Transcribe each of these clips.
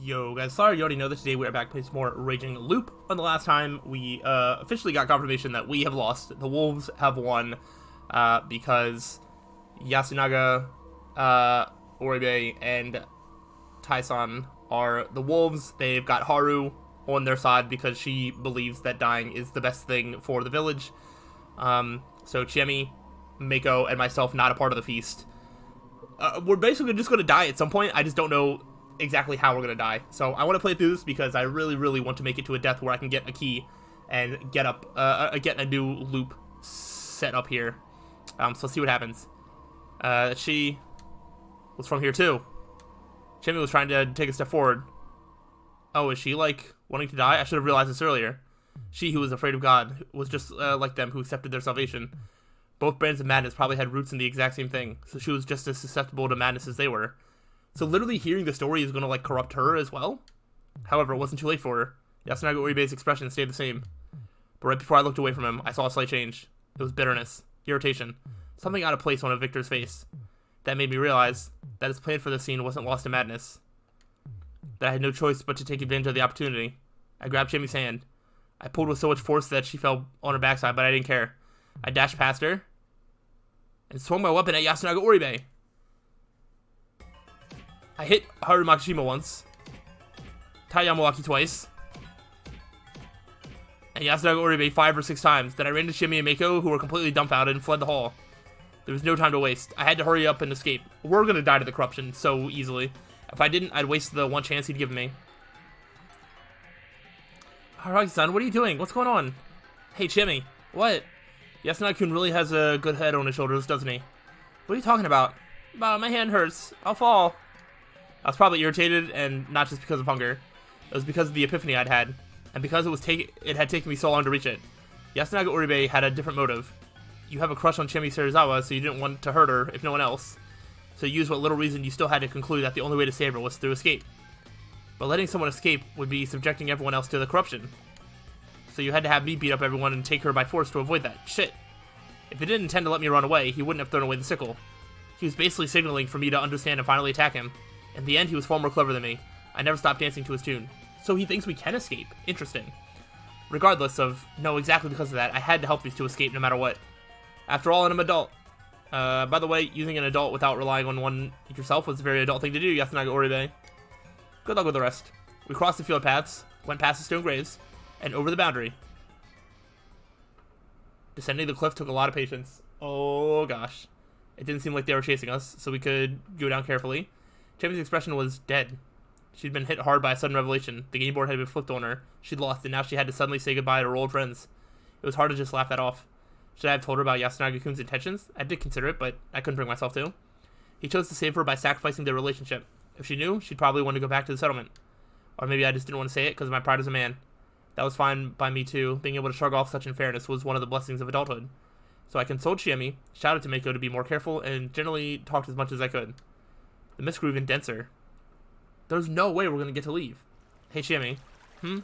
Yo guys, sorry you already know that today we are back playing some more Raging Loop. On the last time, we officially got confirmation that we have lost. The Wolves have won because Yasunaga, Oribe, and Taisan are the Wolves. They've got Haru on their side because she believes that dying is the best thing for the village. So Chiemi, Mako, and myself not a part of the feast. We're basically just going to die at some point. I just don't know exactly how we're going to die. So I want to play through this because I really want to make it to a death where I can get a key and get a new loop set up here. So let's see what happens. She was from here too. Chiemi was trying to take a step forward. Oh, is she like wanting to die? I should have realized this earlier. She who was afraid of God was just like them who accepted their salvation. Both brands of madness probably had roots in the exact same thing, so she was just as susceptible to madness as they were. So literally hearing the story is going to like corrupt her as well. However, it wasn't too late for her. Yasunaga Uribe's expression stayed the same. But right before I looked away from him, I saw a slight change. It was bitterness, irritation, something out of place on a victor's face. That made me realize that his plan for this scene wasn't lost in madness. That I had no choice but to take advantage of the opportunity. I grabbed Jimmy's hand. I pulled with so much force that she fell on her backside, but I didn't care. I dashed past her and swung my weapon at Yasunaga Uribe. I hit Haru Makishima once, Tai Yamawaki twice, and Yasunaga Uribe 5 or 6 times. Then I ran to Shimi and Mako, who were completely dumbfounded, and fled the hall. There was no time to waste. I had to hurry up and escape. We're gonna die to the corruption so easily. If I didn't, I'd waste the one chance he'd given me. Haragi-san, what are you doing? What's going on? Hey, Shimi. What? Yasunaga-kun really has a good head on his shoulders, doesn't he? What are you talking about? My hand hurts. I'll fall. I was probably irritated, and not just because of hunger. It was because of the epiphany I'd had, and because it had taken me so long to reach it. Yasunaga Uribe had a different motive. You have a crush on Chimi Serizawa, so you didn't want to hurt her, if no one else. So you used what little reason you still had to conclude that the only way to save her was through escape. But letting someone escape would be subjecting everyone else to the corruption. So you had to have me beat up everyone and take her by force to avoid that. Shit. If he didn't intend to let me run away, he wouldn't have thrown away the sickle. He was basically signaling for me to understand and finally attack him. In the end, he was far more clever than me. I never stopped dancing to his tune. So he thinks we can escape. Interesting. Regardless of, no, exactly because of that, I had to help these two escape no matter what. After all, I'm an adult. By the way, using an adult without relying on one yourself was a very adult thing to do, Yasunaga Uribe. Good luck with the rest. We crossed the field paths, went past the stone graves, and over the boundary. Descending the cliff took a lot of patience. Oh gosh. It didn't seem like they were chasing us, so we could go down carefully. Chemi's expression was dead. She'd been hit hard by a sudden revelation. The game board had been flipped on her. She'd lost, and now she had to suddenly say goodbye to her old friends. It was hard to just laugh that off. Should I have told her about Yasunaga-kun's intentions? I did consider it, but I couldn't bring myself to. He chose to save her by sacrificing their relationship. If she knew, she'd probably want to go back to the settlement. Or maybe I just didn't want to say it because of my pride as a man. That was fine by me too. Being able to shrug off such unfairness was one of the blessings of adulthood. So I consoled Chiemi, shouted to Mako to be more careful, and generally talked as much as I could. The mist grew even denser. There's no way we're going to get to leave. Hey, Chiemi. I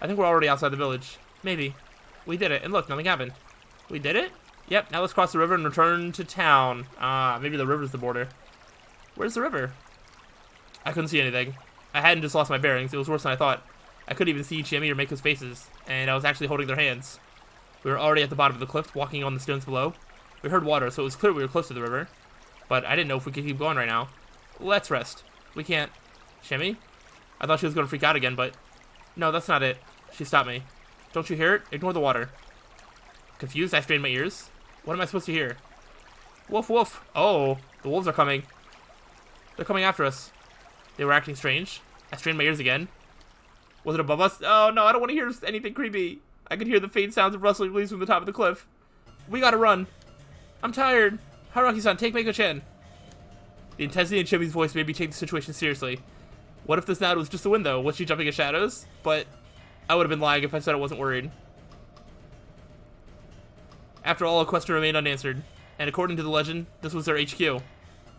think we're already outside the village. Maybe. We did it, and look, nothing happened. We did it? Yep, now let's cross the river and return to town. Maybe the river's the border. Where's the river? I couldn't see anything. I hadn't just lost my bearings. It was worse than I thought. I couldn't even see Chiemi or Mako's faces, and I was actually holding their hands. We were already at the bottom of the cliff, walking on the stones below. We heard water, so it was clear we were close to the river. But I didn't know if we could keep going right now. Let's rest. We can't. Chiemi? I thought she was going to freak out again, but... No, that's not it. She stopped me. Don't you hear it? Ignore the water. Confused, I strained my ears. What am I supposed to hear? Woof woof. Oh, the wolves are coming. They're coming after us. They were acting strange. I strained my ears again. Was it above us? Oh no, I don't want to hear anything creepy. I could hear the faint sounds of rustling leaves from the top of the cliff. We gotta run. I'm tired. Haruki-san, take Mako-chan. The intensity in Chimi's voice made me take the situation seriously. What if this sound was just the wind, though? Was she jumping at shadows? But I would have been lying if I said I wasn't worried. After all, a question remained unanswered. And according to the legend, this was their HQ.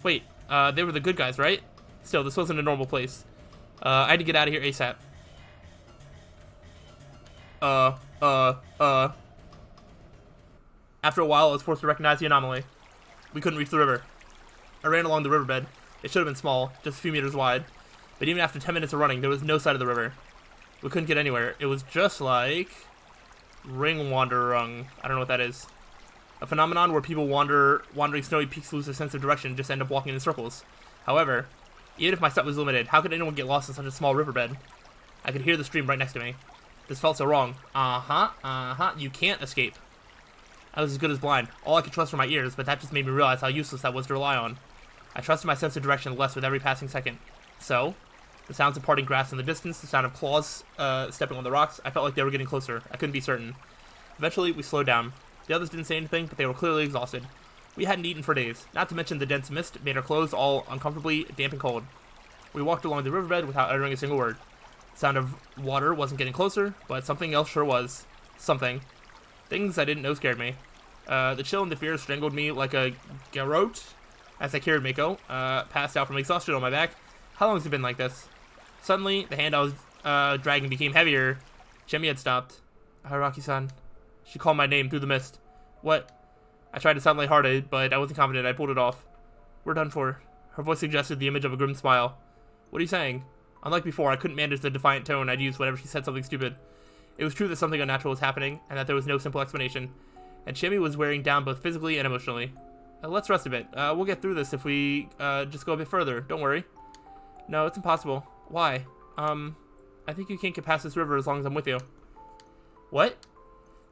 Wait, they were the good guys, right? Still, this wasn't a normal place. I had to get out of here ASAP. After a while, I was forced to recognize the anomaly. We couldn't reach the river. I ran along the riverbed. It should have been small, just a few meters wide. But even after 10 minutes of running, there was no sight of the river. We couldn't get anywhere. It was just like Ringwanderung. I don't know what that is. A phenomenon where people wandering snowy peaks lose their sense of direction and just end up walking in circles. However, even if my sight was limited, how could anyone get lost in such a small riverbed? I could hear the stream right next to me. This felt so wrong. You can't escape. I was as good as blind. All I could trust were my ears, but that just made me realize how useless that was to rely on. I trusted my sense of direction less with every passing second. So, the sounds of parting grass in the distance, the sound of claws stepping on the rocks, I felt like they were getting closer. I couldn't be certain. Eventually, we slowed down. The others didn't say anything, but they were clearly exhausted. We hadn't eaten for days, not to mention the dense mist made our clothes all uncomfortably damp and cold. We walked along the riverbed without uttering a single word. The sound of water wasn't getting closer, but something else sure was. Something. Things I didn't know scared me. The chill and the fear strangled me like a garrote as I carried Mako, passed out from exhaustion on my back. How long has it been like this? Suddenly, the hand I was dragging became heavier. Chemi had stopped. Haraki-san. She called my name through the mist. What? I tried to sound lighthearted, but I wasn't confident. I pulled it off. We're done for. Her voice suggested the image of a grim smile. What are you saying? Unlike before, I couldn't manage the defiant tone I'd use whenever she said something stupid. It was true that something unnatural was happening, and that there was no simple explanation. And Chemi was wearing down both physically and emotionally. Let's rest a bit. We'll get through this if we just go a bit further. Don't worry. No, it's impossible. Why? I think you can't get past this river as long as I'm with you. What?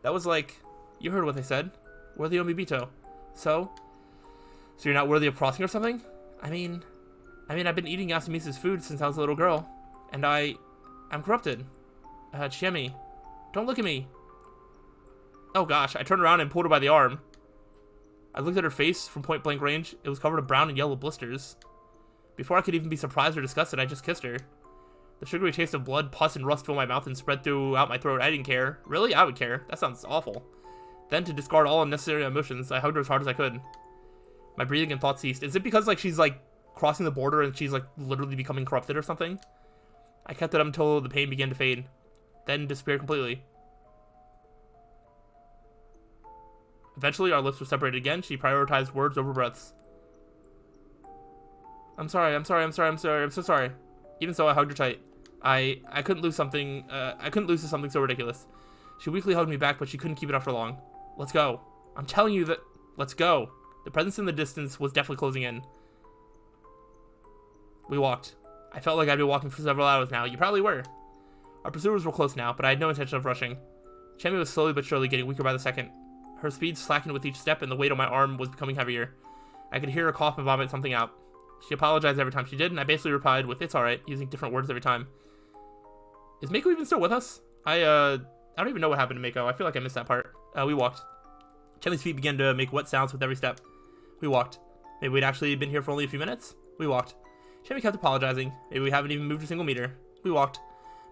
That was like... You heard what they said. We're the Omibito. So you're not worthy of crossing or something? I mean, I've been eating Yasumisa's food since I was a little girl. And I'm corrupted. Chemi. Don't look at me. Oh gosh, I turned around and pulled her by the arm. I looked at her face from point blank range. It was covered in brown and yellow blisters. Before I could even be surprised or disgusted, I just kissed her. The sugary taste of blood, pus, and rust filled my mouth and spread throughout my throat. I didn't care. Really? I would care. That sounds awful. Then, to discard all unnecessary emotions, I hugged her as hard as I could. My breathing and thoughts ceased. Is it because, like, she's, like, crossing the border and she's, like, literally becoming corrupted or something? I kept it up until the pain began to fade. Then disappeared completely. Eventually, our lips were separated again. She prioritized words over breaths. I'm so sorry. Even so, I hugged her tight. I couldn't lose something, I couldn't lose to something so ridiculous. She weakly hugged me back, but she couldn't keep it up for long. Let's go. I'm telling you that, let's go. The presence in the distance was definitely closing in. We walked. I felt like I'd been walking for several hours now. You probably were. Our pursuers were close now, but I had no intention of rushing. Chemi was slowly but surely getting weaker by the second. Her speed slackened with each step, and the weight on my arm was becoming heavier. I could hear her cough and vomit something out. She apologized every time she did, and I basically replied with, "It's alright," using different words every time. Is Mako even still with us? I don't even know what happened to Mako. I feel like I missed that part. We walked. Chemi's feet began to make wet sounds with every step. We walked. Maybe we'd actually been here for only a few minutes? We walked. Chemi kept apologizing. Maybe we haven't even moved a single meter. We walked.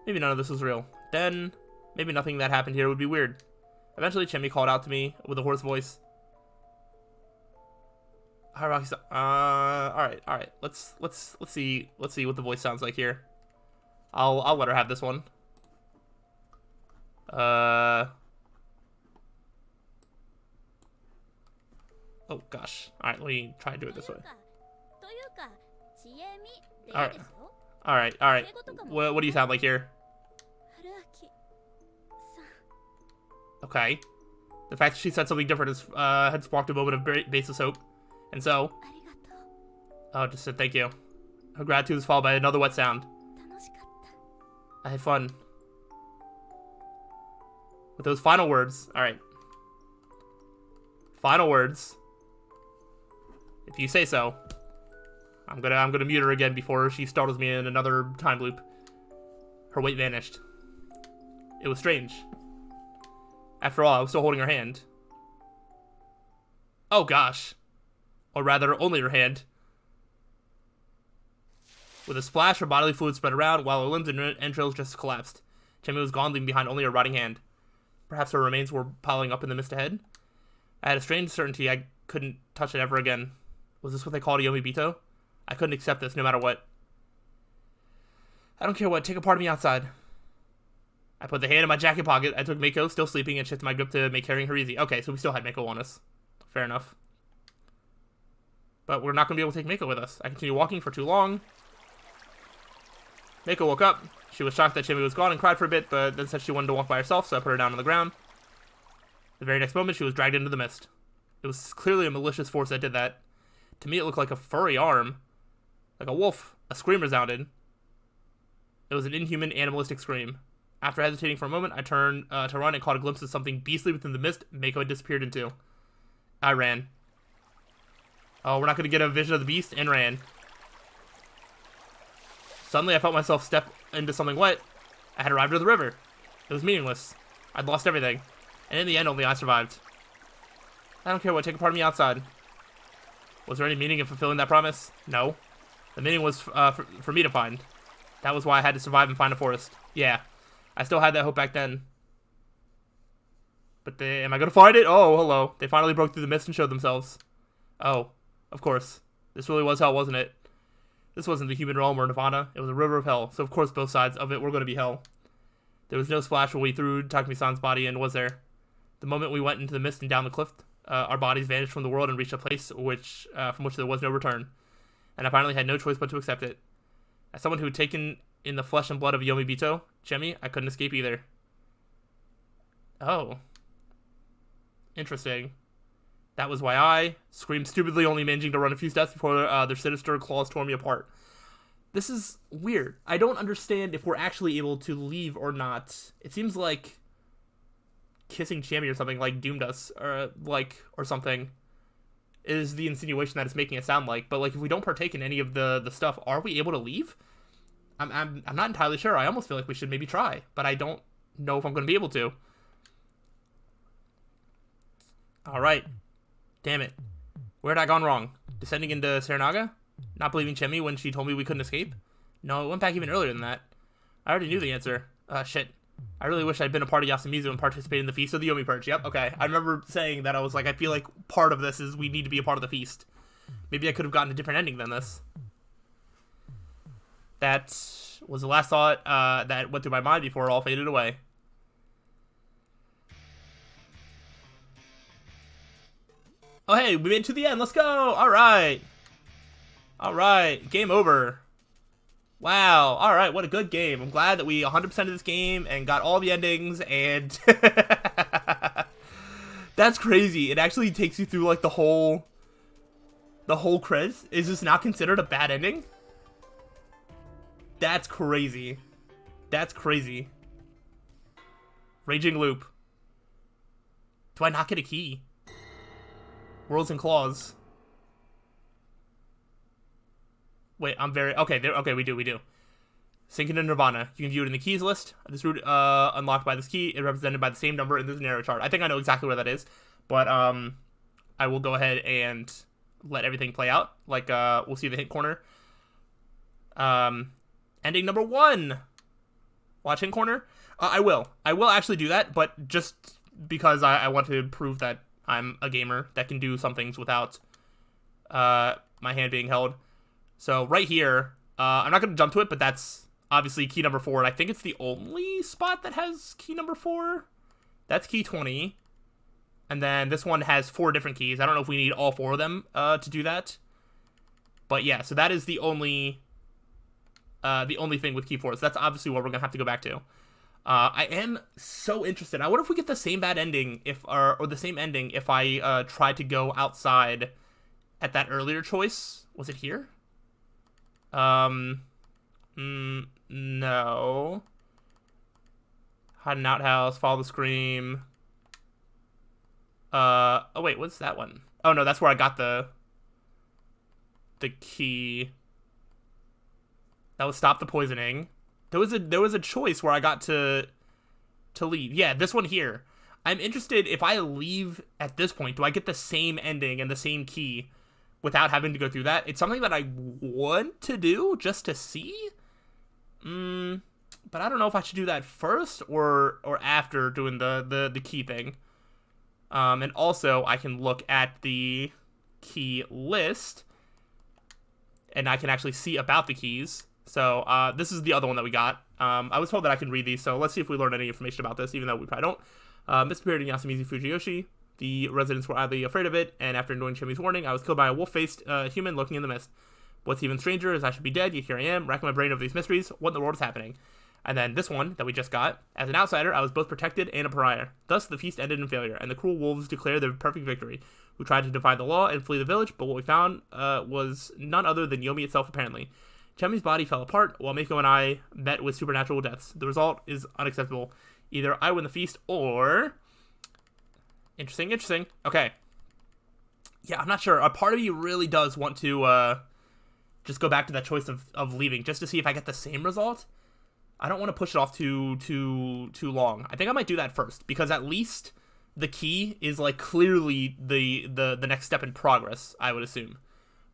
Maybe none of this was real. Then, maybe nothing that happened here would be weird. Eventually, Chemi called out to me with a hoarse voice. Hi, Rocky. Alright. Let's see what the voice sounds like here. I'll let her have this one. Oh gosh. Alright, let me try and do it this way. Alright. What do you sound like here? Okay. The fact that she said something different had sparked a moment of baseless hope. And so... Oh, just said thank you. Her gratitude was followed by another wet sound. I had fun. With those final words. Alright. Final words. If you say so. I'm gonna mute her again before she startles me in another time loop. Her weight vanished. It was strange. After all, I was still holding her hand. Oh gosh. Or rather, only her hand. With a splash, her bodily fluid spread around, while her limbs and entrails just collapsed. Chemi was gone, leaving behind only her rotting hand. Perhaps her remains were piling up in the mist ahead? I had a strange certainty I couldn't touch it ever again. Was this what they called a Yomibito? I couldn't accept this, no matter what. I don't care what, take a part of me outside. I put the hand in my jacket pocket, I took Mako, still sleeping, and shifted my grip to make carrying her easy. Okay, so we still had Mako on us. Fair enough. But we're not going to be able to take Mako with us. I continue walking for too long. Mako woke up. She was shocked that Chimmy was gone and cried for a bit, but then said she wanted to walk by herself, so I put her down on the ground. The very next moment, she was dragged into the mist. It was clearly a malicious force that did that. To me, it looked like a furry arm. Like a wolf. A scream resounded. It was an inhuman, animalistic scream. After hesitating for a moment, I turned to run and caught a glimpse of something beastly within the mist Mako had disappeared into. I ran. Oh, we're not going to get a vision of the beast, and ran. Suddenly, I felt myself step into something wet. I had arrived at the river. It was meaningless. I'd lost everything. And in the end, only I survived. I don't care what, take a part of me outside. Was there any meaning in fulfilling that promise? No. The meaning was for me to find. That was why I had to survive and find a forest. Yeah. I still had that hope back then. But am I going to find it? Oh, hello. They finally broke through the mist and showed themselves. Oh, of course. This really was hell, wasn't it? This wasn't the human realm or nirvana. It was a river of hell. So, of course, both sides of it were going to be hell. There was no splash when we threw Takumi-san's body in, was there? The moment we went into the mist and down the cliff, our bodies vanished from the world and reached a place from which there was no return. And I finally had no choice but to accept it. As someone who had taken in the flesh and blood of Yomibito, Chemi, I couldn't escape either. Oh. Interesting. That was why I screamed stupidly, only managing to run a few steps before their sinister claws tore me apart. This is weird. I don't understand if we're actually able to leave or not. It seems like kissing Chemi or something like doomed us, or something, is the insinuation that it's making it sound like. But like, if we don't partake in any of the stuff, are we able to leave? I'm not entirely sure. I almost feel like we should maybe try, but I don't know if I'm going to be able to. All right. Damn it. Where had I gone wrong? Descending into Serenaga? Not believing Chemi when she told me we couldn't escape? No, it went back even earlier than that. I already knew the answer. Shit. I really wish I'd been a part of Yasumizu and participated in the Feast of the Yomi Purge. Yep, okay. I remember saying that. I was like, I feel like part of this is we need to be a part of the feast. Maybe I could have gotten a different ending than this. That was the last thought that went through my mind before it all faded away. Oh, hey, we made it to the end. Let's go. All right. All right. Game over. Wow. All right. What a good game. I'm glad that we 100% of this game and got all the endings. And that's crazy. It actually takes you through like the whole credits. Is this not considered a bad ending? That's crazy. That's crazy. Raging loop. Do I not get a key? Worlds and Claws. Wait, I'm very... Okay, okay, we do. Sink into Nirvana. You can view it in the keys list. This route unlocked by this key is represented by the same number in this narrow chart. I think I know exactly where that is, but I will go ahead and let everything play out. Like, we'll see the hint corner. Ending number 1. Watch hint corner. I will actually do that, but just because I want to prove that I'm a gamer that can do some things without my hand being held. So right here, I'm not going to jump to it, but that's obviously key number 4. And I think it's the only spot that has key number 4. That's key 20. And then this one has 4 different keys. I don't know if we need all 4 of them to do that. But yeah, so that is the only thing with key 4. So that's obviously what we're going to have to go back to. I am so interested. I wonder if we get the same bad ending or the same ending if I try to go outside at that earlier choice. Was it here? No. Hide in outhouse, follow the scream. Oh wait, what's that one? Oh no, that's where I got the key. That was stop the poisoning. There was a choice where I got to leave. Yeah, this one here. I'm interested if I leave at this point, do I get the same ending and the same key without having to go through that? It's something that I want to do just to see. But I don't know if I should do that first or after doing the key thing. And also I can look at the key list and I can actually see about the keys. So, this is the other one that we got. I was told that I can read these, so let's see if we learn any information about this, even though we probably don't. Misappeared in Yasumizu Fujiyoshi. The residents were oddly afraid of it, and after ignoring Chimi's warning, I was killed by a wolf-faced human lurking in the mist. What's even stranger is I should be dead, yet here I am, racking my brain over these mysteries. What in the world is happening? And then this one that we just got. As an outsider, I was both protected and a pariah. Thus, the feast ended in failure, and the cruel wolves declared their perfect victory. We tried to defy the law and flee the village, but what we found was none other than Yomi itself, apparently. Chemi's body fell apart, while Mako and I met with supernatural deaths. The result is unacceptable. Either I win the feast, or... Interesting. Okay. Yeah, I'm not sure. A part of me really does want to just go back to that choice of leaving, just to see if I get the same result. I don't want to push it off too long. I think I might do that first, because at least the key is like clearly the next step in progress, I would assume.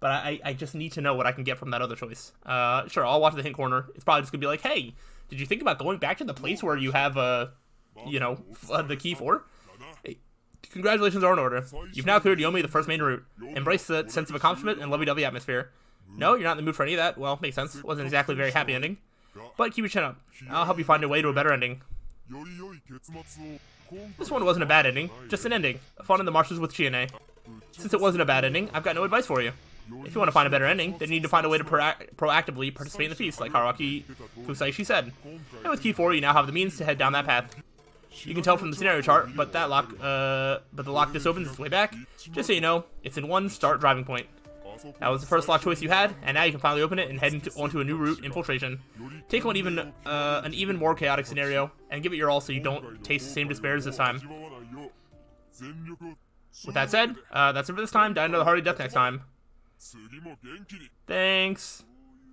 But I just need to know what I can get from that other choice. Sure, I'll watch the hint corner. It's probably just gonna be like, hey, did you think about going back to the place where you have the key for? Hey, congratulations are in order. You've now cleared Yomi the first main route. Embrace the sense of accomplishment and lovey-dovey atmosphere. No, you're not in the mood for any of that. Well, makes sense. Wasn't exactly a very happy ending. But keep your chin up. I'll help you find a way to a better ending. This one wasn't a bad ending, just an ending. Fun in the marshes with Chiane. Since it wasn't a bad ending, I've got no advice for you. If you want to find a better ending, then you need to find a way to proactively participate in the feast, like Haruaki Fusaishi said. And with Key 4, you now have the means to head down that path. You can tell from the scenario chart, but the lock just opens its way back. Just so you know, it's in one start driving point. That was the first lock choice you had, and now you can finally open it and head onto a new route, Infiltration. Take on an even more chaotic scenario, and give it your all so you don't taste the same despair as this time. With that said, that's it for this time. Die another hearty death next time. Thanks.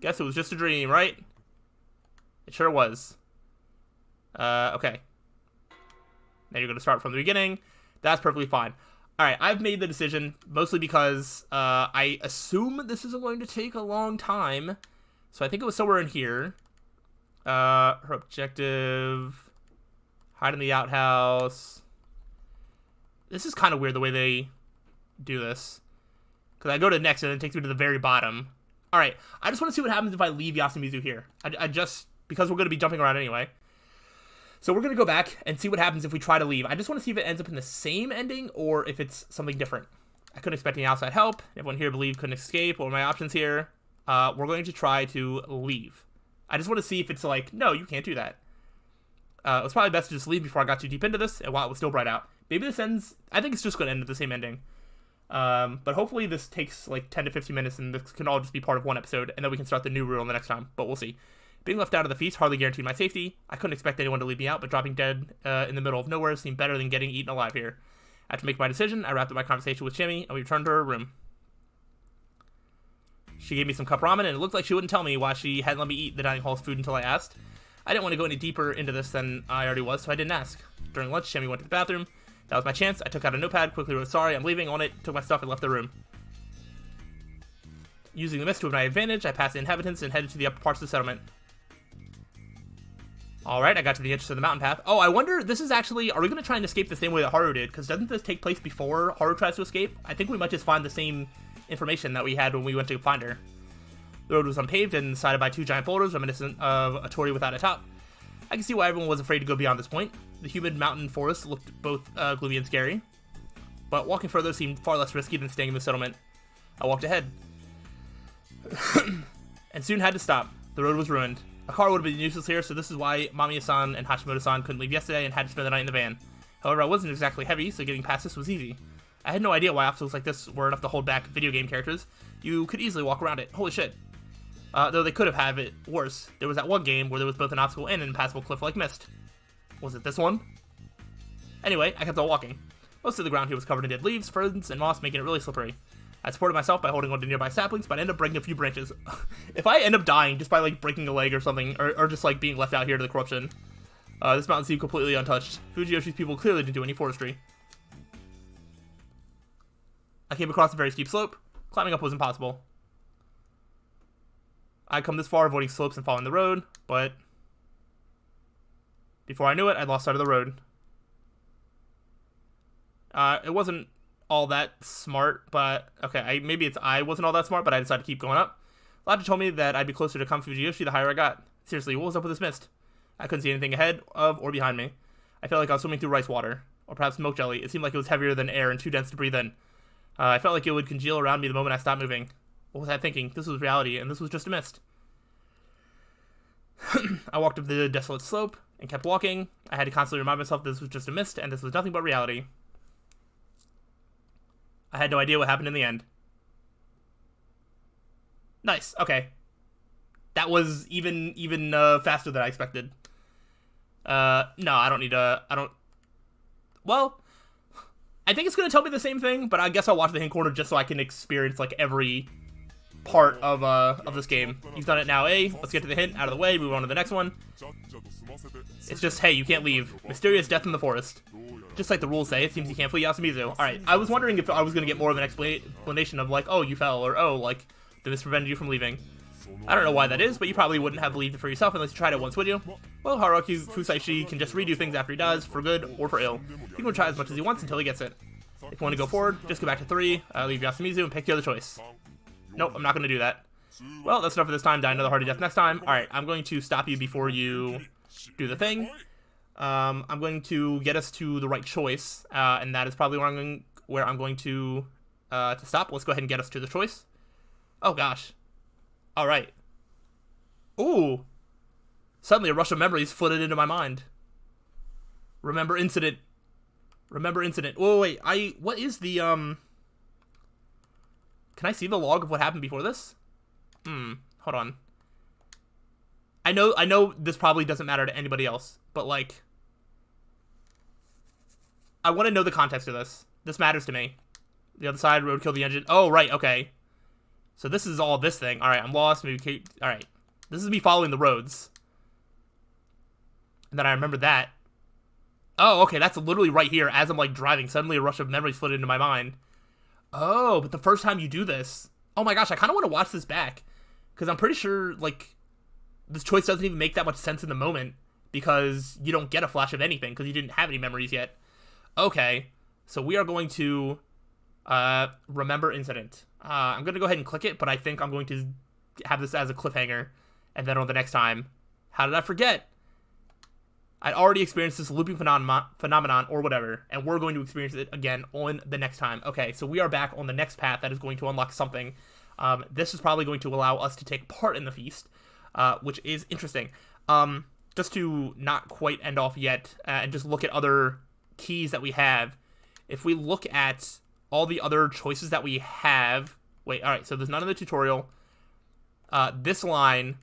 Guess it was just a dream, right? It sure was. Okay. Now you're going to start from the beginning. That's perfectly fine. Alright, I've made the decision, mostly because I assume this isn't going to take a long time. So I think it was somewhere in here. Her objective... Hide in the outhouse. This is kind of weird the way they do this. Because I go to next and then it takes me to the very bottom. Alright, I just want to see what happens if I leave Yasumizu here. I just... Because we're going to be jumping around anyway. So we're going to go back and see what happens if we try to leave. I just want to see if it ends up in the same ending or if it's something different. I couldn't expect any outside help. Everyone here believed couldn't escape. What are my options here? We're going to try to leave. I just want to see if it's like, no, you can't do that. It was probably best to just leave before I got too deep into this and while it was still bright out. Maybe this ends... I think it's just going to end with the same ending. But hopefully this takes like 10 to 15 minutes and this can all just be part of one episode and then we can start the new rule the next time. But we'll see. Being left out of the feast hardly guaranteed my safety. I couldn't expect anyone to leave me out, but dropping dead in the middle of nowhere seemed better than getting eaten alive here. After making my decision, I wrapped up my conversation with Chimmy, and we returned to her room. She gave me some cup ramen, and it looked like she wouldn't tell me why she hadn't let me eat the dining hall's food until I asked. I didn't want to go any deeper into this than I already was, so I didn't ask. During lunch, Chimmy went to the bathroom. That was my chance. I took out a notepad, quickly wrote, "Sorry, I'm leaving," on it, took my stuff, and left the room. Using the mist to my advantage, I passed the inhabitants and headed to the upper parts of the settlement. Alright, I got to the entrance of the mountain path. Oh, I wonder, this is actually, are we going to try and escape the same way that Haru did? Because doesn't this take place before Haru tries to escape? I think we might just find the same information that we had when we went to find her. The road was unpaved and sided by two giant boulders, reminiscent of a torii without a top. I can see why everyone was afraid to go beyond this point. The humid mountain forest looked both gloomy and scary. But walking further seemed far less risky than staying in the settlement. I walked ahead. And soon had to stop. The road was ruined. A car would have been useless here, so this is why Mamiya-san and Hashimoto-san couldn't leave yesterday and had to spend the night in the van. However, I wasn't exactly heavy, so getting past this was easy. I had no idea why obstacles like this were enough to hold back video game characters. You could easily walk around it. Holy shit. Though they could have had it worse. There was that one game where there was both an obstacle and an impassable cliff like mist. Was it this one? Anyway, I kept on walking. Most of the ground here was covered in dead leaves, ferns, and moss, making it really slippery. I supported myself by holding on to nearby saplings, but I ended up breaking a few branches. If I end up dying just by, like, breaking a leg or something, or just, like, being left out here to the corruption, this mountain seemed completely untouched. Fujiyoshi's people clearly didn't do any forestry. I came across a very steep slope. Climbing up was impossible. I'd come this far avoiding slopes and following the road, but before I knew it, I'd lost sight of the road. It wasn't all that smart, but okay, maybe I wasn't all that smart, but I decided to keep going up. Logic told me that I'd be closer to Kami Fujiyoshi the higher I got. Seriously, what was up with this mist? I couldn't see anything ahead of or behind me. I felt like I was swimming through rice water, or perhaps milk jelly. It seemed like it was heavier than air and too dense to breathe in. I felt like it would congeal around me the moment I stopped moving. What was I thinking? This was reality, and this was just a mist. I walked up the desolate slope and kept walking. I had to constantly remind myself this was just a mist, and this was nothing but reality. I had no idea what happened in the end. Nice. Okay. That was even faster than I expected. No, I don't need a... I don't... Well, I think it's going to tell me the same thing, but I guess I'll watch the hint corner just so I can experience, like, every part of this game. You've done it now, let's get to the hint, out of the way, move on to the next one. It's just, hey, you can't leave. Mysterious death in the forest. Just like the rules say, it seems you can't flee Yasumizu. Alright, I was wondering if I was going to get more of an explanation of, like, oh, you fell, or oh, like, the mist prevented you from leaving. I don't know why that is, but you probably wouldn't have believed it for yourself unless you tried it once, would you? Well, Haruki Fusaishi can just redo things after he does, for good or for ill. He can try as much as he wants until he gets it. If you want to go forward, just go back to 3, leave Yasumizu, and pick the other choice. Nope, I'm not going to do that. Well, that's enough for this time. Die another hardy death next time. Alright, I'm going to stop you before you do the thing. I'm going to get us to the right choice, and that is probably where I'm going to stop. Let's go ahead and get us to the choice. Oh, gosh. Alright. Ooh. Suddenly a rush of memories flooded into my mind. Remember incident. Remember incident. Whoa, wait. What is the, Can I see the log of what happened before this? Hold on. I know this probably doesn't matter to anybody else, but, like, I want to know the context of this. This matters to me. The other side, road killed the engine. Oh, right, okay. So this is all this thing. Alright, I'm lost. Maybe, alright. This is me following the roads. And then I remember that. Oh, okay, that's literally right here. As I'm, like, driving, suddenly a rush of memories flooded into my mind. Oh, but the first time you do this... Oh my gosh, I kind of want to watch this back. Because I'm pretty sure, like, this choice doesn't even make that much sense in the moment. Because you don't get a flash of anything, because you didn't have any memories yet. Okay, so we are going to remember incident. I'm going to go ahead and click it, but I think I'm going to have this as a cliffhanger. And then on the next time, how did I forget? I'd already experienced this looping phenomenon or whatever, and we're going to experience it again on the next time. Okay, so we are back on the next path that is going to unlock something. This is probably going to allow us to take part in the feast, which is interesting. Just to not quite end off yet, and just look at other keys that we have. If we look at all the other choices that we have... Wait, alright, so there's none in the tutorial. This line...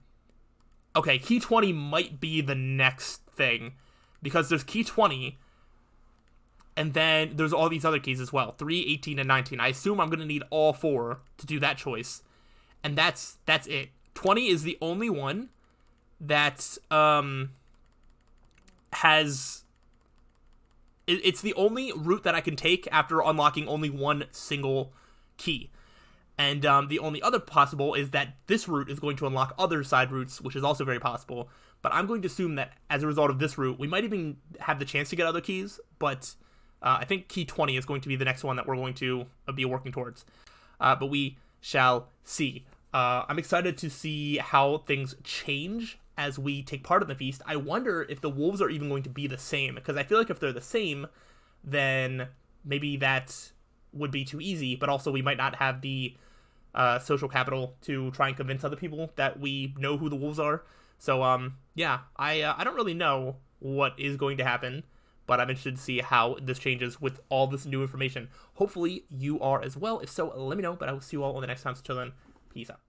Okay, key 20 might be the next thing, because there's key 20, and then there's all these other keys as well, 3, 18, and 19. I assume I'm going to need all 4 to do that choice, and that's it. 20 is the only one that has... It's the only route that I can take after unlocking only one single key. And the only other possible is that this route is going to unlock other side routes, which is also very possible. But I'm going to assume that as a result of this route, we might even have the chance to get other keys. But I think key 20 is going to be the next one that we're going to be working towards. But we shall see. I'm excited to see how things change as we take part in the feast. I wonder if the wolves are even going to be the same. Because I feel like if they're the same, then maybe that would be too easy. But also we might not have the... social capital to try and convince other people that we know who the wolves are. So, yeah, I don't really know what is going to happen, but I'm interested to see how this changes with all this new information. Hopefully you are as well. If so, let me know, but I will see you all on the next time. So till then, peace out.